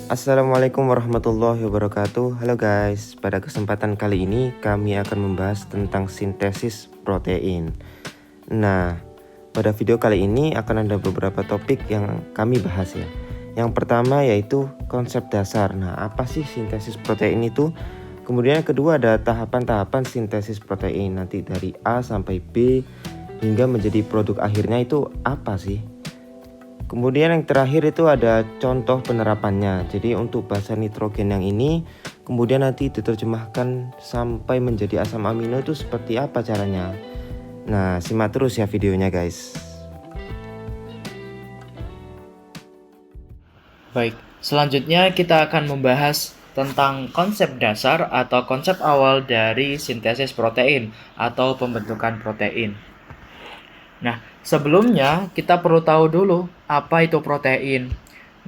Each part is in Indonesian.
Assalamualaikum warahmatullahi wabarakatuh. Halo guys, pada kesempatan kali ini kami akan membahas tentang sintesis protein. Nah, pada video kali ini akan ada beberapa topik yang kami bahas ya. Yang pertama yaitu konsep dasar. Nah, apa sih sintesis protein itu? Kemudian yang kedua ada tahapan-tahapan sintesis protein, nanti dari A sampai B hingga menjadi produk akhirnya itu apa sih? Kemudian yang terakhir itu ada contoh penerapannya. Jadi untuk basa nitrogen yang ini kemudian nanti diterjemahkan sampai menjadi asam amino itu seperti apa caranya. Nah, simak terus ya videonya guys. Baik, selanjutnya kita akan membahas tentang konsep dasar atau konsep awal dari sintesis protein atau pembentukan protein. Nah, sebelumnya kita perlu tahu dulu apa itu protein.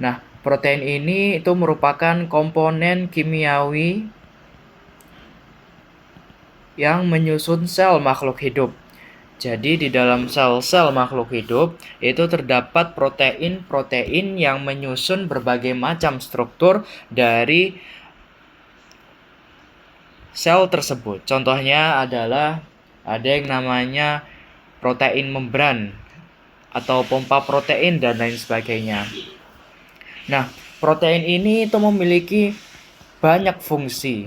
Nah, protein ini itu merupakan komponen kimiawi yang menyusun sel makhluk hidup. Jadi di dalam sel-sel makhluk hidup itu terdapat protein-protein yang menyusun berbagai macam struktur dari sel tersebut. Contohnya adalah ada yang namanya protein membran atau pompa protein dan lain sebagainya. Nah, protein ini itu memiliki banyak fungsi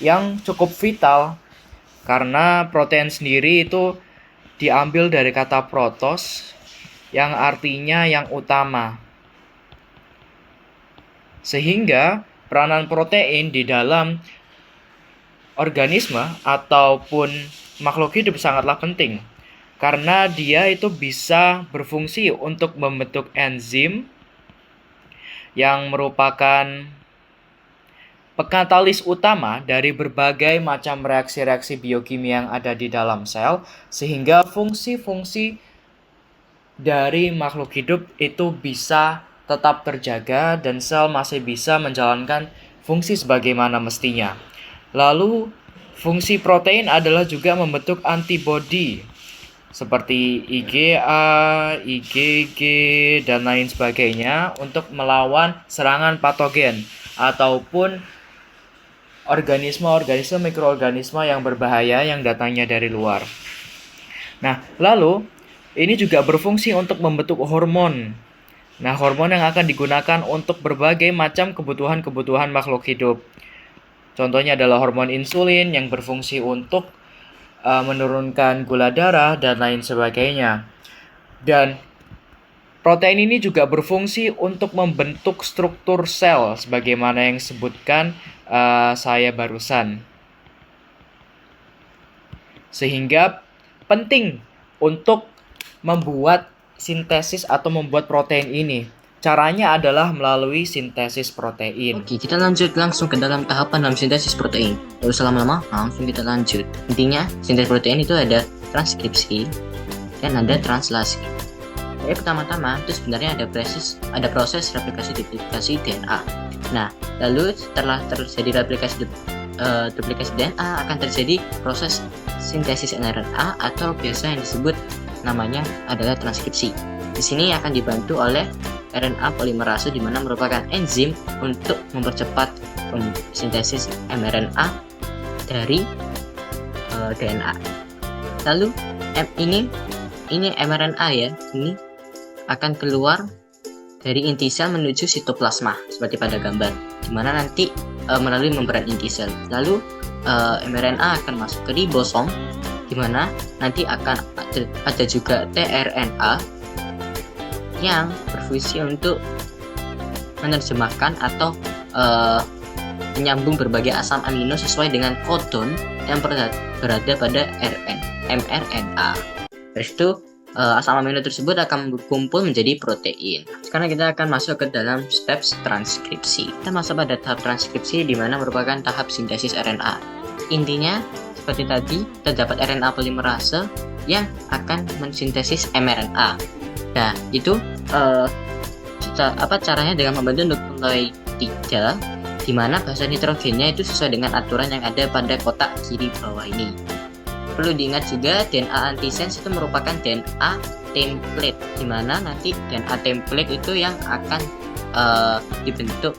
yang cukup vital karena protein sendiri itu diambil dari kata protos yang artinya yang utama. Sehingga peranan protein di dalam organisme ataupun makhluk hidup sangatlah penting. Karena dia itu bisa berfungsi untuk membentuk enzim yang merupakan pekatalis utama dari berbagai macam reaksi-reaksi biokimia yang ada di dalam sel, sehingga fungsi-fungsi dari makhluk hidup itu bisa tetap terjaga dan sel masih bisa menjalankan fungsi sebagaimana mestinya. Lalu, fungsi protein adalah juga membentuk antibodi seperti IgA, IgG, dan lain sebagainya untuk melawan serangan patogen ataupun organisme-organisme mikroorganisme yang berbahaya yang datangnya dari luar. Nah, lalu ini juga berfungsi untuk membentuk hormon. Nah, hormon yang akan digunakan untuk berbagai macam kebutuhan-kebutuhan makhluk hidup. Contohnya adalah hormon insulin yang berfungsi untuk menurunkan gula darah dan lain sebagainya. Dan protein ini juga berfungsi untuk membentuk struktur sel sebagaimana yang disebutkan saya barusan. Sehingga penting untuk membuat sintesis atau membuat protein ini. Caranya adalah melalui sintesis protein. Oke, kita lanjut langsung ke dalam tahapan dalam sintesis protein. Lalu selama-lama, langsung kita lanjut. Intinya, sintesis protein itu ada transkripsi dan ada translasi. Jadi pertama-tama itu sebenarnya ada proses replikasi duplikasi DNA. Nah, lalu setelah terjadi replikasi DNA akan terjadi proses sintesis mRNA atau biasa yang disebut namanya adalah transkripsi. Di sini akan dibantu oleh RNA polimerase di mana merupakan enzim untuk mempercepat sintesis mRNA dari DNA. Lalu ini mRNA ya, ini akan keluar dari inti sel menuju sitoplasma seperti pada gambar, di mana nanti melalui membran inti sel. Lalu mRNA akan masuk ke ribosom, di mana nanti akan ada juga tRNA yang berfungsi untuk menerjemahkan atau menyambung berbagai asam amino sesuai dengan kodon yang berada pada mRNA. Dari itu asam amino tersebut akan berkumpul menjadi protein. Sekarang kita akan masuk ke dalam step transkripsi. Kita masuk pada tahap transkripsi di mana merupakan tahap sintesis RNA. Intinya seperti tadi terdapat RNA polimerase yang akan mensintesis mRNA. Nah, itu caranya dengan membantu nukleotida 3 di mana basa nitrogennya itu sesuai dengan aturan yang ada pada kotak kiri bawah ini. Perlu diingat juga DNA antisense itu merupakan DNA template, di mana nanti DNA template itu yang akan dibentuk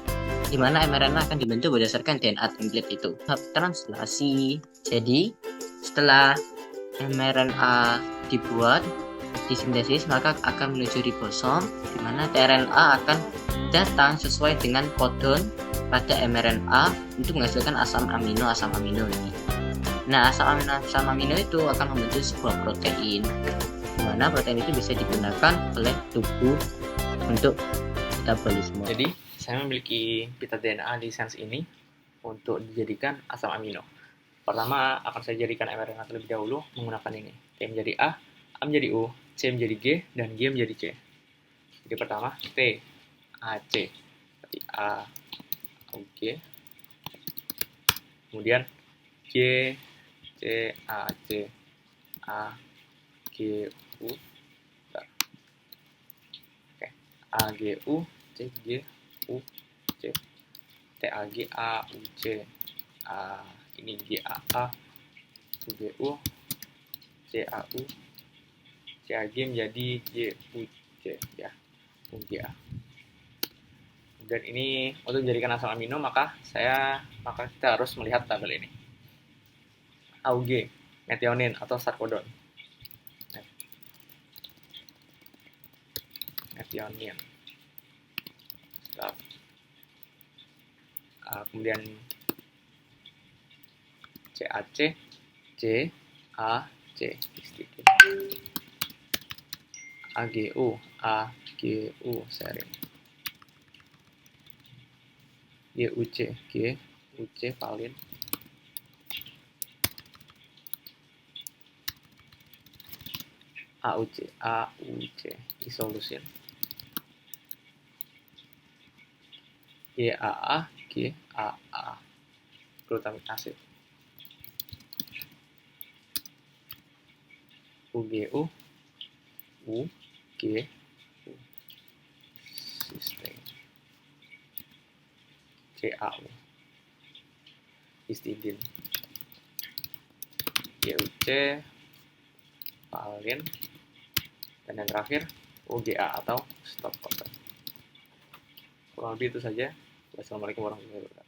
di mana mRNA akan dibentuk berdasarkan DNA template itu. Tahap translasi. Jadi, setelah mRNA dibuat, disintesis, maka akan menuju ribosom, di mana tRNA akan datang sesuai dengan kodon pada mRNA untuk menghasilkan asam amino ini. Nah, asam amino itu akan membentuk sebuah protein, di mana protein itu bisa digunakan oleh tubuh untuk metabolisme. Jadi, saya memiliki pita DNA di sense ini untuk dijadikan asam amino. Pertama, akan saya jadikan mRNA terlebih dahulu menggunakan ini. T menjadi A menjadi U, C menjadi G, dan G menjadi C. Jadi pertama, T, A, C. Berarti A, U, G. Kemudian G, C, A, C, A, G, U. Oke, A, G, U, C, G, U, C. T, A, G, A, U, C. Ini G, A, U, G, U, C, A, U, C, A, G menjadi G, U, C, ya, U, G, A. Dan ini untuk menjadikan asam amino, maka kita harus melihat tabel ini. AUG, methionine atau sarkodon. Methionine. Kemudian CAC, C, A, C. AGU, serine. GUC, valin. AUC, isoleucine. GAA, glutamic acid. UGU, cysteine. CAU, histidine. GUC, valin. Dan yang terakhir, UGA atau stop codon. Kurang lebih itu saja. Wassalamualaikum warahmatullahi wabarakatuh.